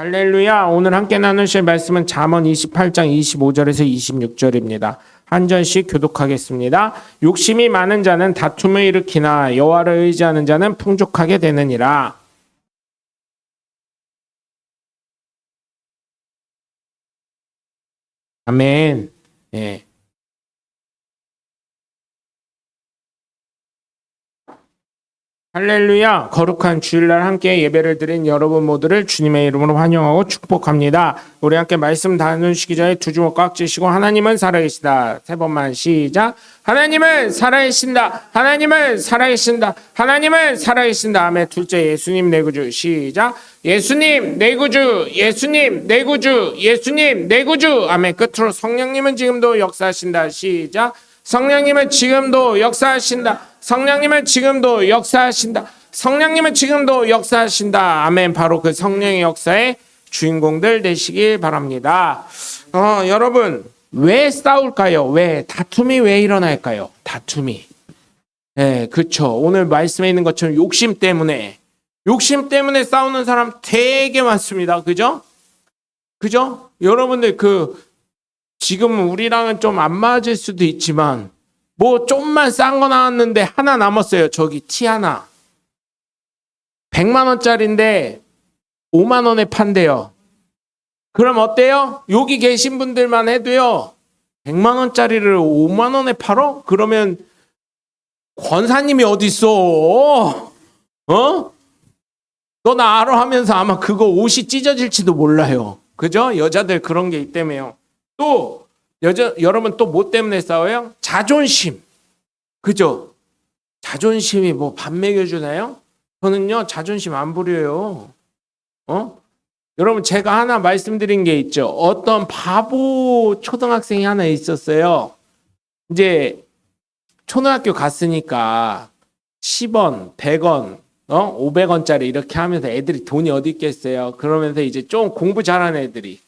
할렐루야. 오늘 함께 나누실 말씀은 잠언 28장 25절에서 26절입니다. 한 절씩 교독하겠습니다. 욕심이 많은 자는 다툼을 일으키나 여호와를 의지하는 자는 풍족하게 되느니라. 아멘. 예. 할렐루야. 거룩한 주일날 함께 예배를 드린 여러분 모두를 주님의 이름으로 환영하고 축복합니다. 우리 함께 말씀 나누시기 전에 두 주먹 꽉 쥐시고 하나님은 살아계시다. 세 번만 시작. 하나님은 살아계신다. 하나님은 살아계신다. 하나님은 살아계신다. 아멘. 둘째, 예수님 내 구주. 시작. 예수님 내 구주. 예수님 내 구주. 예수님 내 구주. 아멘. 끝으로 성령님은 지금도 역사하신다. 시작. 성령님은 지금도 역사하신다. 성령님은 지금도 역사하신다. 성령님은 지금도 역사하신다. 아멘. 바로 그 성령의 역사의 주인공들 되시길 바랍니다. 여러분, 왜 싸울까요? 왜 다툼이 왜 일어날까요? 다툼이. 네, 그렇죠. 오늘 말씀에 있는 것처럼 욕심 때문에 싸우는 사람 되게 많습니다. 그죠? 여러분들 지금 우리랑은 좀 안 맞을 수도 있지만 뭐 좀만 싼 거 나왔는데 하나 남았어요. 저기 티 하나 100만 원짜리인데 5만 원에 판대요. 그럼 어때요? 여기 계신 분들만 해도요 100만 원짜리를 5만 원에 팔어? 그러면 권사님이 어디 있어? 너 나 알아 하면서 아마 그거 옷이 찢어질지도 몰라요. 그죠? 여자들 그런 게 있다며요. 또 여러분 또 뭐 때문에 싸워요? 자존심. 그죠? 자존심이 뭐 밥 먹여주나요? 저는요 자존심 안 부려요. 여러분 제가 하나 말씀드린 게 있죠. 어떤 바보 초등학생이 하나 있었어요. 이제 초등학교 갔으니까 10원, 100원, 500원짜리 이렇게 하면서 애들이 돈이 어디 있겠어요. 그러면서 이제 좀 공부 잘하는 애들이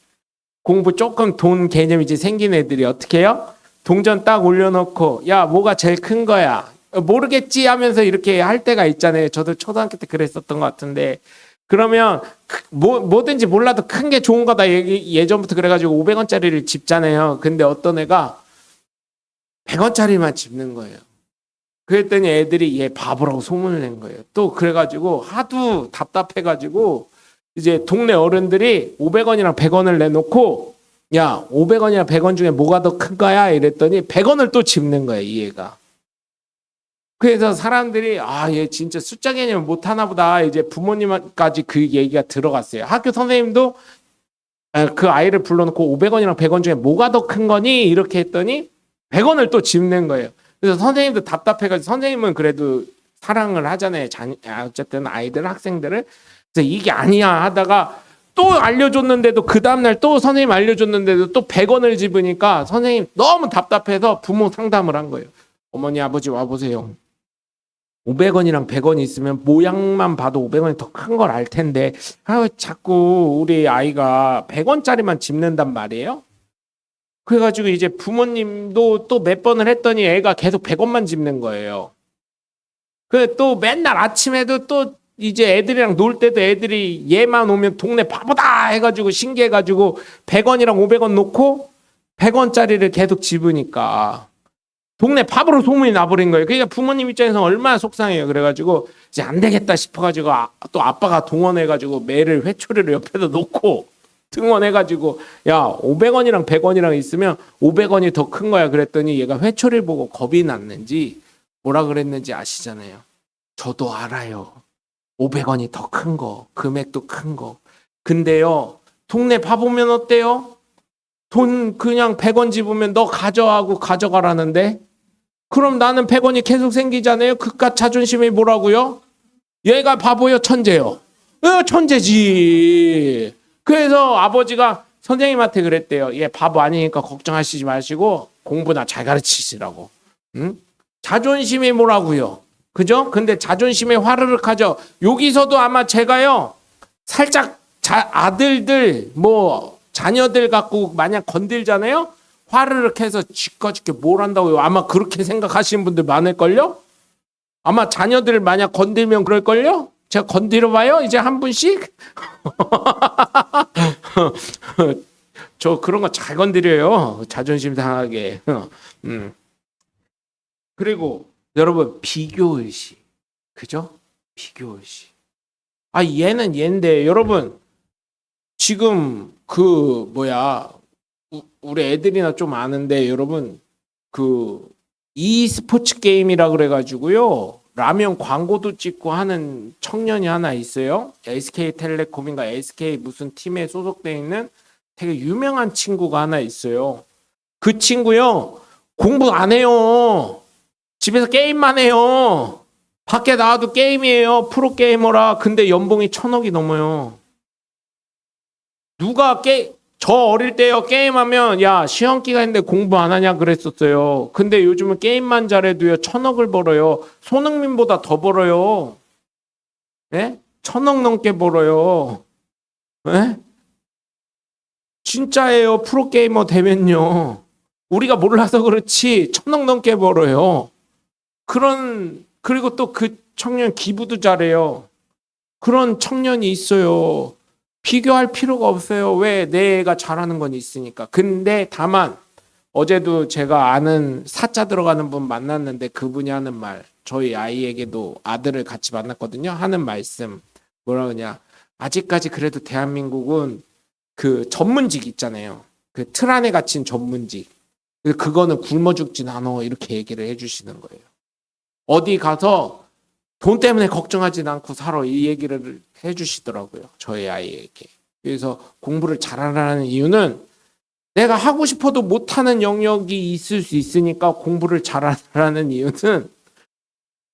공부 조금 돈 개념이 이제 생긴 애들이 어떻게 해요? 동전 딱 올려놓고 야 뭐가 제일 큰 거야? 모르겠지 하면서 이렇게 할 때가 있잖아요. 저도 초등학교 때 그랬었던 것 같은데 그러면 뭐든지 몰라도 큰 게 좋은 거다 예전부터 그래가지고 500원짜리를 집잖아요. 근데 어떤 애가 100원짜리만 집는 거예요. 그랬더니 애들이 얘 바보라고 소문을 낸 거예요. 또 그래가지고 하도 답답해가지고 이제 동네 어른들이 500원이랑 100원을 내놓고 야 500원이랑 100원 중에 뭐가 더 큰 거야? 이랬더니 100원을 또 집는 거예요. 이 애가. 그래서 사람들이 얘 진짜 숫자 개념 못하나 보다. 이제 부모님까지 그 얘기가 들어갔어요. 학교 선생님도 그 아이를 불러놓고 500원이랑 100원 중에 뭐가 더 큰 거니? 이렇게 했더니 100원을 또 집는 거예요. 그래서 선생님도 답답해가지고 선생님은 그래도 사랑을 하잖아요. 어쨌든 아이들 학생들을. 그래서 이게 아니야 하다가 또 알려줬는데도 그 다음날 또 선생님 알려줬는데도 또 100원을 집으니까 선생님 너무 답답해서 부모 상담을 한 거예요. 어머니 아버지 와보세요. 500원이랑 100원이 있으면 모양만 봐도 500원이 더 큰 걸 알 텐데 자꾸 우리 아이가 100원짜리만 집는단 말이에요. 그래가지고 이제 부모님도 또 몇 번을 했더니 애가 계속 100원만 집는 거예요. 그 또 맨날 아침에도 또 이제 애들이랑 놀 때도 애들이 얘만 오면 동네 바보다 해가지고 신기해가지고 100원이랑 500원 놓고 100원짜리를 계속 집으니까 동네 바보로 소문이 나버린 거예요. 그러니까 부모님 입장에서 얼마나 속상해요. 그래가지고 이제 안 되겠다 싶어가지고 또 아빠가 동원해가지고 매를 회초리를 옆에다 놓고 등원해가지고 야 500원이랑 100원이랑 있으면 500원이 더 큰 거야. 그랬더니 얘가 회초리를 보고 겁이 났는지 뭐라 그랬는지 아시잖아요. 저도 알아요. 500원이 더 큰 거, 금액도 큰 거. 근데요, 동네 봐보면 어때요? 돈 그냥 100원 집으면 너 가져가고 가져가라는데? 그럼 나는 100원이 계속 생기잖아요? 그깟 자존심이 뭐라고요? 얘가 바보요, 천재요? 천재지. 그래서 아버지가 선생님한테 그랬대요. 얘 바보 아니니까 걱정하시지 마시고 공부나 잘 가르치시라고. 응? 자존심이 뭐라고요? 그죠? 근데 자존심에 화르륵 하죠. 여기서도 아마 제가요, 살짝 아들들, 자녀들 갖고 만약 건들잖아요? 화르륵 해서 쥐꺼짓게 뭘 한다고요? 아마 그렇게 생각하시는 분들 많을걸요? 아마 자녀들 만약 건들면 그럴걸요? 제가 건드려봐요? 이제 한 분씩? 저 그런 거 잘 건드려요. 자존심 상하게. 그리고 여러분, 비교의식. 그죠? 비교의식. 얘는 얘인데, 여러분, 지금 우리 애들이나 좀 아는데, 여러분, e스포츠 게임이라 그래가지고요. 라면 광고도 찍고 하는 청년이 하나 있어요. SK텔레콤인가 SK 무슨 팀에 소속돼 있는 되게 유명한 친구가 하나 있어요. 그 친구요, 공부 안 해요. 집에서 게임만 해요. 밖에 나와도 게임이에요. 프로게이머라. 근데 연봉이 1,000억이 넘어요. 저 어릴 때요, 게임하면 야, 시험기가 있는데 공부 안 하냐 그랬었어요. 근데 요즘은 게임만 잘해도요, 1,000억을 벌어요. 손흥민보다 더 벌어요. 예? 1,000억 넘게 벌어요. 예? 진짜예요. 프로게이머 되면요. 우리가 몰라서 그렇지 1,000억 넘게 벌어요. 그리고 또 그 청년 기부도 잘해요. 그런 청년이 있어요. 비교할 필요가 없어요. 왜? 내 애가 잘하는 건 있으니까. 근데 다만 어제도 제가 아는 사자 들어가는 분 만났는데 그분이 하는 말, 저희 아이에게도 아들을 같이 만났거든요. 하는 말씀 뭐라 그러냐. 아직까지 그래도 대한민국은 그 전문직 있잖아요. 그 틀 안에 갇힌 전문직. 그거는 굶어 죽진 않아. 이렇게 얘기를 해주시는 거예요. 어디 가서 돈 때문에 걱정하진 않고 살아. 이 얘기를 해주시더라고요. 저희 아이에게. 그래서 공부를 잘하라는 이유는 내가 하고 싶어도 못하는 영역이 있을 수 있으니까 공부를 잘하라는 이유는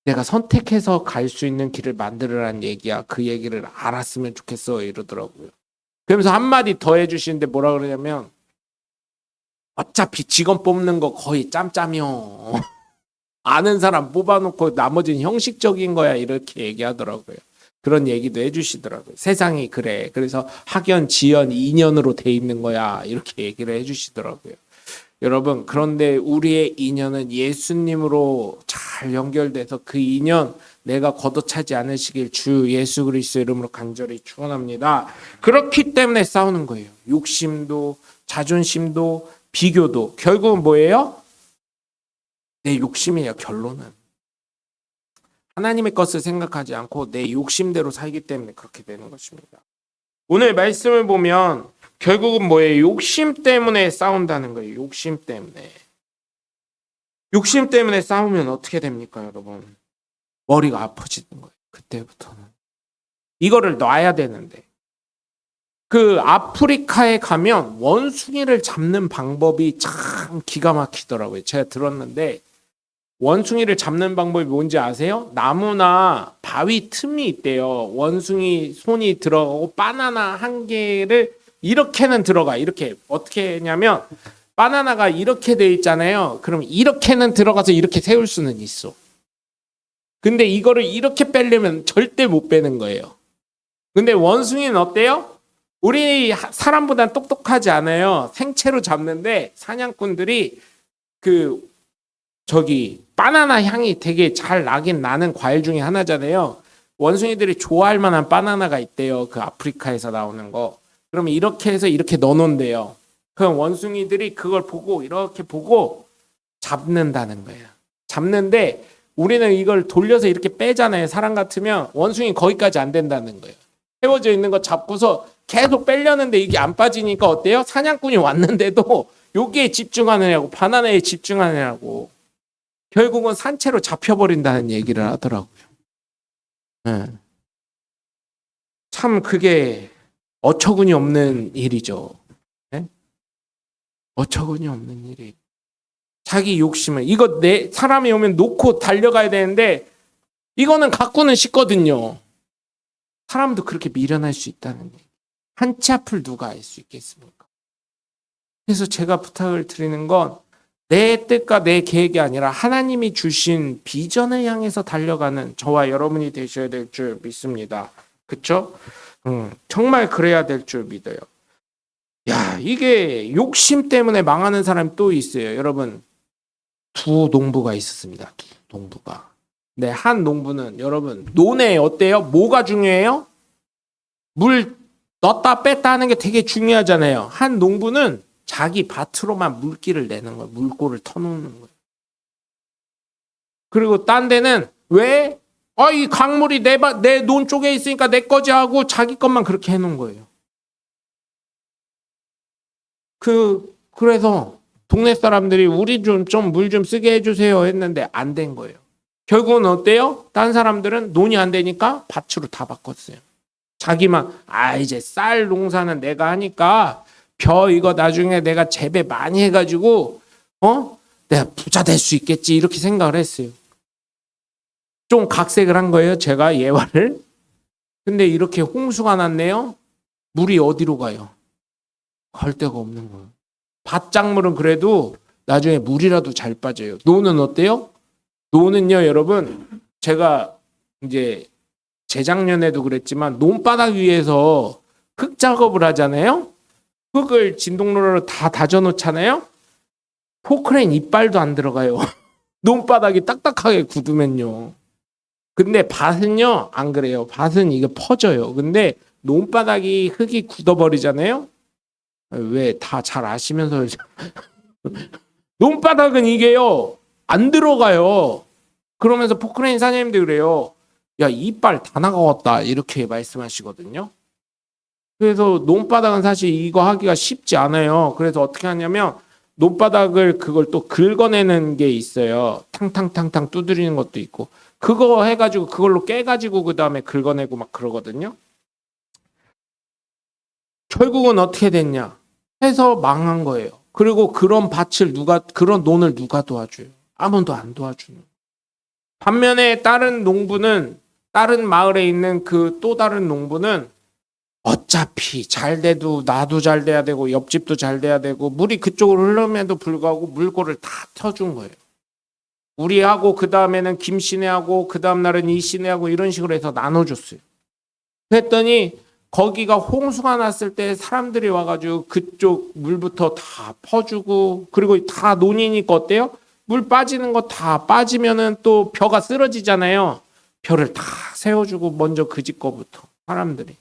내가 선택해서 갈 수 있는 길을 만들으라는 얘기야. 그 얘기를 알았으면 좋겠어. 이러더라고요. 그러면서 한마디 더 해주시는데 뭐라 그러냐면 어차피 직원 뽑는 거 거의 짬짬이요. 아는 사람 뽑아놓고 나머지는 형식적인 거야. 이렇게 얘기하더라고요. 그런 얘기도 해주시더라고요. 세상이 그래. 그래서 학연, 지연, 인연으로 돼 있는 거야. 이렇게 얘기를 해주시더라고요. 여러분, 그런데 우리의 인연은 예수님으로 잘 연결돼서 그 인연 내가 걷어차지 않으시길 주 예수 그리스도 이름으로 간절히 축원합니다. 그렇기 때문에 싸우는 거예요. 욕심도, 자존심도, 비교도. 결국은 뭐예요? 내 욕심이에요. 결론은. 하나님의 것을 생각하지 않고 내 욕심대로 살기 때문에 그렇게 되는 것입니다. 오늘 말씀을 보면 결국은 뭐예요? 욕심 때문에 싸운다는 거예요. 욕심 때문에. 욕심 때문에 싸우면 어떻게 됩니까, 여러분? 머리가 아파지는 거예요. 그때부터는. 이거를 놔야 되는데. 그 아프리카에 가면 원숭이를 잡는 방법이 참 기가 막히더라고요. 제가 들었는데 원숭이를 잡는 방법이 뭔지 아세요? 나무나 바위 틈이 있대요. 원숭이 손이 들어가고 바나나 한 개를 이렇게는 들어가. 이렇게 어떻게 했냐면 바나나가 이렇게 돼 있잖아요. 그럼 이렇게는 들어가서 이렇게 세울 수는 있어. 근데 이거를 이렇게 빼려면 절대 못 빼는 거예요. 근데 원숭이는 어때요? 우리 사람보다 똑똑하지 않아요. 생채로 잡는데 사냥꾼들이 바나나 향이 되게 잘 나긴 나는 과일 중에 하나잖아요. 원숭이들이 좋아할 만한 바나나가 있대요. 그 아프리카에서 나오는 거. 그러면 이렇게 해서 이렇게 넣어놓는대요. 그럼 원숭이들이 그걸 보고 이렇게 보고 잡는다는 거예요. 잡는데 우리는 이걸 돌려서 이렇게 빼잖아요. 사람 같으면 원숭이 거기까지 안 된다는 거예요. 세워져 있는 거 잡고서 계속 빼려는데 이게 안 빠지니까 어때요? 사냥꾼이 왔는데도 여기에 집중하느냐고, 바나나에 집중하느냐고. 결국은 산채로 잡혀버린다는 얘기를 하더라고요. 네. 참 그게 어처구니 없는 일이죠. 네? 어처구니 없는 일이. 자기 욕심을 이거 사람이 오면 놓고 달려가야 되는데 이거는 갖고는 쉽거든요. 사람도 그렇게 미련할 수 있다는 얘기. 한치 앞을 누가 알 수 있겠습니까? 그래서 제가 부탁을 드리는 건 내 뜻과 내 계획이 아니라 하나님이 주신 비전을 향해서 달려가는 저와 여러분이 되셔야 될 줄 믿습니다. 그렇죠? 정말 그래야 될 줄 믿어요. 야, 이게 욕심 때문에 망하는 사람이 또 있어요. 여러분, 두 농부가 있었습니다. 두 농부가. 네, 한 농부는 여러분 논에 어때요? 뭐가 중요해요? 물 넣었다 뺐다 하는 게 되게 중요하잖아요. 한 농부는 자기 밭으로만 물기를 내는 거예요. 물꼬를 터놓는 거예요. 그리고 딴 데는 왜? 이 강물이 내 논 쪽에 있으니까 내 거지 하고 자기 것만 그렇게 해놓은 거예요. 그래서 동네 사람들이 우리 좀 물 좀 쓰게 해주세요 했는데 안 된 거예요. 결국은 어때요? 딴 사람들은 논이 안 되니까 밭으로 다 바꿨어요. 자기만 이제 쌀 농사는 내가 하니까 이거 나중에 내가 재배 많이 해가지고 내가 부자 될 수 있겠지 이렇게 생각을 했어요. 좀 각색을 한 거예요. 제가 예화를. 근데 이렇게 홍수가 났네요. 물이 어디로 가요? 갈 데가 없는 거예요. 밭작물은 그래도 나중에 물이라도 잘 빠져요. 논은 어때요? 논은요, 여러분, 제가 이제 재작년에도 그랬지만 논바닥 위에서 흙 작업을 하잖아요. 흙을 진동로로 다 다져 놓잖아요. 포크레인 이빨도 안 들어가요. 논바닥이 딱딱하게 굳으면요. 근데 밭은요, 안 그래요. 밭은 이게 퍼져요. 근데 논바닥이 흙이 굳어버리잖아요. 왜 다 잘 아시면서 논바닥은 이게요 안 들어가요. 그러면서 포크레인 사장님도 그래요. 야, 이빨 다 나가왔다 이렇게 말씀하시거든요. 그래서 논바닥은 사실 이거 하기가 쉽지 않아요. 그래서 어떻게 하냐면 논바닥을 그걸 또 긁어내는 게 있어요. 탕탕탕탕 두드리는 것도 있고 그거 해가지고 그걸로 깨가지고 그 다음에 긁어내고 막 그러거든요. 결국은 어떻게 됐냐? 해서 망한 거예요. 그리고 그런 논을 누가 도와줘요? 아무도 안 도와주는. 반면에 다른 마을에 있는 그 또 다른 농부는 어차피 잘 돼도 나도 잘 돼야 되고 옆집도 잘 돼야 되고 물이 그쪽으로 흐름에도 불구하고 물꼬를 다 펴준 거예요. 우리하고 그 다음에는 김 씨네하고 그 다음 날은 이 씨네하고 이런 식으로 해서 나눠줬어요. 그랬더니 거기가 홍수가 났을 때 사람들이 와가지고 그쪽 물부터 다 퍼주고 그리고 다 논이니까 어때요? 물 빠지는 거 다 빠지면은 또 벼가 쓰러지잖아요. 벼를 다 세워주고 먼저 그 집 거부터 사람들이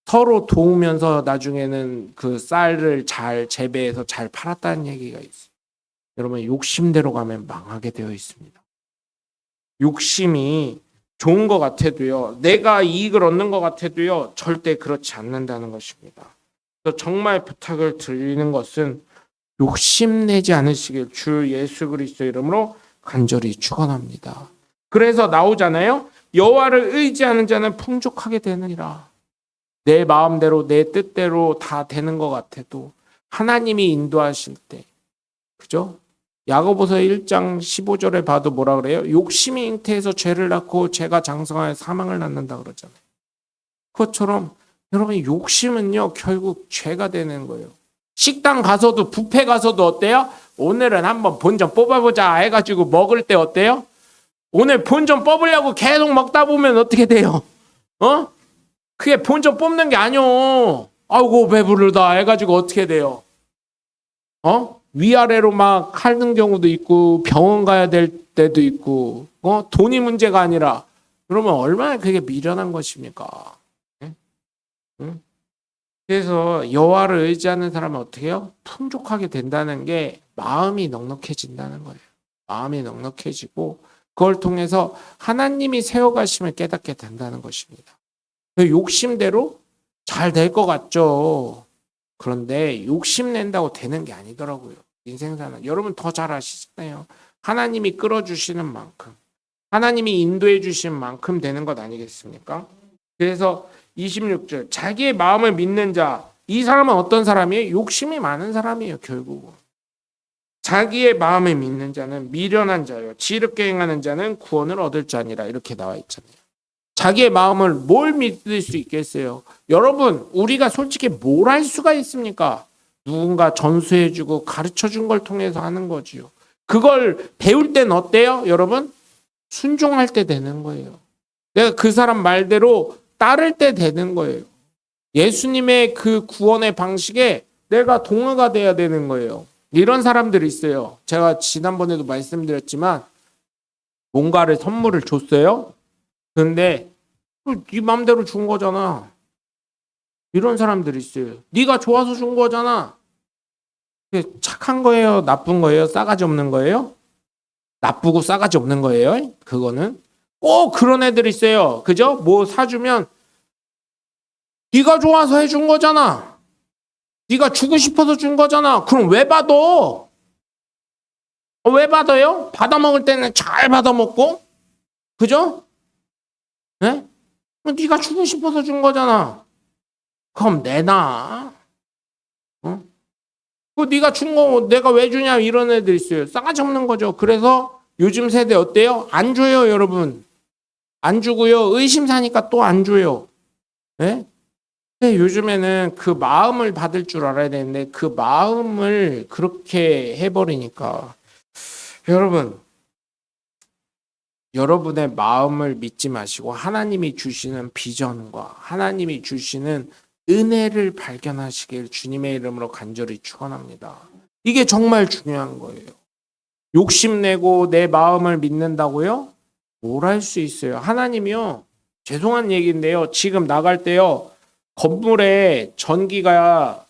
서로 도우면서 나중에는 그 쌀을 잘 재배해서 잘 팔았다는 얘기가 있어요. 여러분 욕심대로 가면 망하게 되어 있습니다. 욕심이 좋은 것 같아도요. 내가 이익을 얻는 것 같아도요. 절대 그렇지 않는다는 것입니다. 그래서 정말 부탁을 드리는 것은 욕심내지 않으시길 주 예수 그리스도 이름으로 간절히 축원합니다. 그래서 나오잖아요. 여호와를 의지하는 자는 풍족하게 되느니라. 내 마음대로 내 뜻대로 다 되는 것 같아도 하나님이 인도하실 때 그죠? 야고보서 1장 15절에 봐도 뭐라 그래요? 욕심이 잉태해서 죄를 낳고 죄가 장성하여 사망을 낳는다 그러잖아요. 그것처럼 여러분 욕심은요 결국 죄가 되는 거예요. 식당 가서도 뷔페 가서도 어때요? 오늘은 한번 본전 뽑아보자 해가지고 먹을 때 어때요? 오늘 본전 뽑으려고 계속 먹다 보면 어떻게 돼요? 그게 본전 뽑는 게 아니오. 아이고 배부르다 해가지고 어떻게 돼요? 위아래로 막 칼든 경우도 있고 병원 가야 될 때도 있고 돈이 문제가 아니라 그러면 얼마나 그게 미련한 것입니까? 응? 그래서 여호와를 의지하는 사람은 어떻게 해요? 풍족하게 된다는 게 마음이 넉넉해진다는 거예요. 마음이 넉넉해지고 그걸 통해서 하나님이 세워가심을 깨닫게 된다는 것입니다. 욕심대로 잘 될 것 같죠. 그런데 욕심낸다고 되는 게 아니더라고요. 인생사는. 여러분 더 잘 아시잖아요. 하나님이 끌어주시는 만큼 하나님이 인도해 주신 만큼 되는 것 아니겠습니까? 그래서 26절 자기의 마음을 믿는 자 이 사람은 어떤 사람이에요? 욕심이 많은 사람이에요. 결국은. 자기의 마음을 믿는 자는 미련한 자요 지혜롭게 행하는 자는 구원을 얻을 자니라 이렇게 나와 있잖아요. 자기의 마음을 뭘 믿을 수 있겠어요? 여러분 우리가 솔직히 뭘 할 수가 있습니까? 누군가 전수해주고 가르쳐준 걸 통해서 하는 거지요. 그걸 배울 땐 어때요? 여러분 순종할 때 되는 거예요. 내가 그 사람 말대로 따를 때 되는 거예요. 예수님의 그 구원의 방식에 내가 동의가 돼야 되는 거예요. 이런 사람들이 있어요. 제가 지난번에도 말씀드렸지만 뭔가를 선물을 줬어요. 근데 네 맘대로 준 거잖아. 이런 사람들이 있어요. 네가 좋아서 준 거잖아. 그게 착한 거예요? 나쁜 거예요? 싸가지 없는 거예요? 나쁘고 싸가지 없는 거예요. 그거는 꼭 그런 애들 있어요. 그죠? 뭐 사주면 네가 좋아서 해준 거잖아. 네가 주고 싶어서 준 거잖아. 그럼 왜 받아? 왜 받아요? 받아 먹을 때는 잘 받아 먹고, 그죠? 네? 네가 주고 싶어서 준 거잖아. 그럼 내놔. 어? 그 네가 준 거 내가 왜 주냐 이런 애들 있어요. 싸가지 없는 거죠. 그래서 요즘 세대 어때요? 안 줘요, 여러분. 안 주고요. 의심 사니까 또 안 줘요. 네? 근데 요즘에는 그 마음을 받을 줄 알아야 되는데 그 마음을 그렇게 해버리니까 여러분, 여러분의 마음을 믿지 마시고 하나님이 주시는 비전과 하나님이 주시는 은혜를 발견하시길 주님의 이름으로 간절히 축원합니다. 이게 정말 중요한 거예요. 욕심내고 내 마음을 믿는다고요? 뭘 할 수 있어요? 하나님이요. 죄송한 얘기인데요. 지금 나갈 때요. 건물에 전기가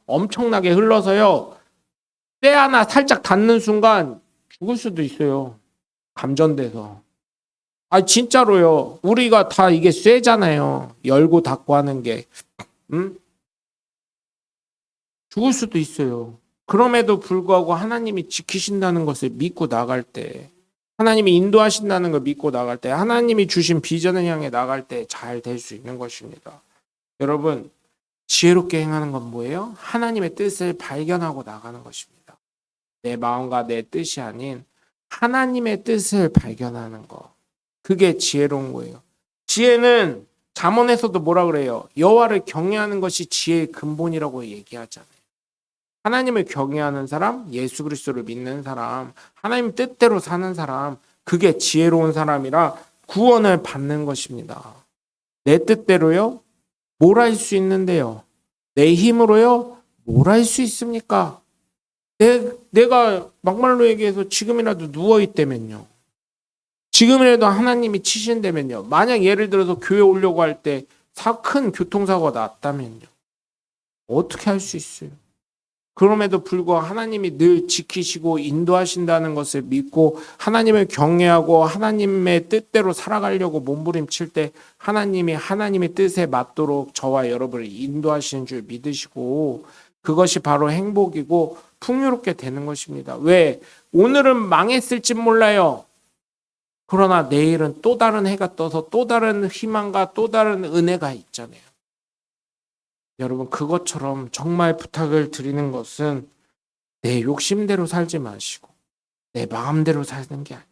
엄청나게 흘러서요. 때 하나 살짝 닿는 순간 죽을 수도 있어요. 감전돼서. 아 진짜로요. 우리가 다 이게 쇠잖아요. 열고 닫고 하는 게. 죽을 수도 있어요. 그럼에도 불구하고 하나님이 지키신다는 것을 믿고 나갈 때, 하나님이 인도하신다는 걸 믿고 나갈 때, 하나님이 주신 비전을 향해 나갈 때 잘 될 수 있는 것입니다. 여러분, 지혜롭게 행하는 건 뭐예요? 하나님의 뜻을 발견하고 나가는 것입니다. 내 마음과 내 뜻이 아닌 하나님의 뜻을 발견하는 거. 그게 지혜로운 거예요. 지혜는 잠언에서도 뭐라 그래요? 여호와를 경외하는 것이 지혜의 근본이라고 얘기하잖아요. 하나님을 경외하는 사람, 예수 그리스도를 믿는 사람, 하나님 뜻대로 사는 사람, 그게 지혜로운 사람이라 구원을 받는 것입니다. 내 뜻대로요? 뭘 할 수 있는데요? 내 힘으로요? 뭘 할 수 있습니까? 내가 막말로 얘기해서 지금이라도 누워있다면요. 지금이라도 하나님이 치신다면요. 만약 예를 들어서 교회 오려고 할 때 큰 교통사고가 났다면요. 어떻게 할 수 있어요? 그럼에도 불구하고 하나님이 늘 지키시고 인도하신다는 것을 믿고 하나님을 경외하고 하나님의 뜻대로 살아가려고 몸부림칠 때 하나님이 하나님의 뜻에 맞도록 저와 여러분을 인도하시는 줄 믿으시고 그것이 바로 행복이고 풍요롭게 되는 것입니다. 왜? 오늘은 망했을지 몰라요. 그러나 내일은 또 다른 해가 떠서 또 다른 희망과 또 다른 은혜가 있잖아요. 여러분 그것처럼 정말 부탁을 드리는 것은 내 욕심대로 살지 마시고 내 마음대로 사는 게 아니에요.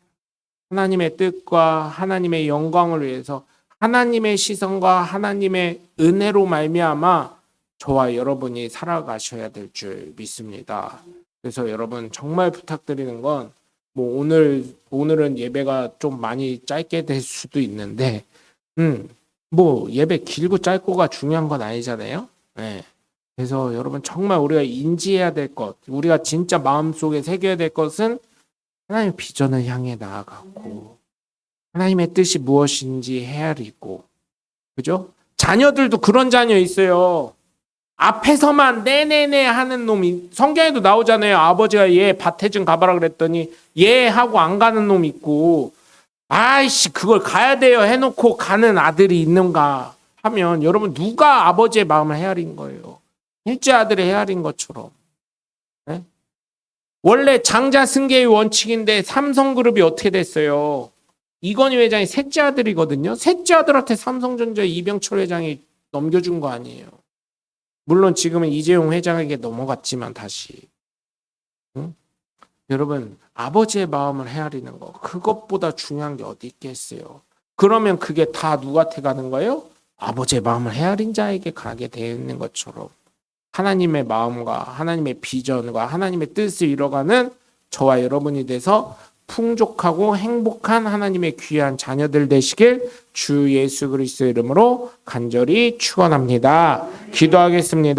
하나님의 뜻과 하나님의 영광을 위해서 하나님의 시선과 하나님의 은혜로 말미암아 저와 여러분이 살아가셔야 될 줄 믿습니다. 그래서 여러분 정말 부탁드리는 건 뭐 오늘은 예배가 좀 많이 짧게 될 수도 있는데 뭐 예배 길고 짧고가 중요한 건 아니잖아요. 네. 그래서 여러분 정말 우리가 인지해야 될 것, 우리가 진짜 마음속에 새겨야 될 것은 하나님의 비전을 향해 나아가고 하나님의 뜻이 무엇인지 헤아리고, 그죠? 자녀들도 그런 자녀 있어요. 앞에서만 네네네 하는 놈이 성경에도 나오잖아요. 아버지가 얘 밭에 좀 가봐라 그랬더니 얘 하고 안 가는 놈 있고, 아이씨 그걸 가야 돼요 해놓고 가는 아들이 있는가 하면 여러분 누가 아버지의 마음을 헤아린 거예요? 일째 아들을 헤아린 것처럼. 네? 원래 장자 승계의 원칙인데 삼성그룹이 어떻게 됐어요? 이건희 회장이 셋째 아들이거든요. 셋째 아들한테 삼성전자 이병철 회장이 넘겨준 거 아니에요. 물론 지금은 이재용 회장에게 넘어갔지만 다시. 응? 여러분 아버지의 마음을 헤아리는 거 그것보다 중요한 게 어디 있겠어요? 그러면 그게 다 누구한테 가는 거예요? 아버지의 마음을 헤아린 자에게 가게 되어 있는 것처럼 하나님의 마음과 하나님의 비전과 하나님의 뜻을 이뤄가는 저와 여러분이 돼서 풍족하고 행복한 하나님의 귀한 자녀들 되시길 주 예수 그리스도의 이름으로 간절히 축원합니다. 기도하겠습니다.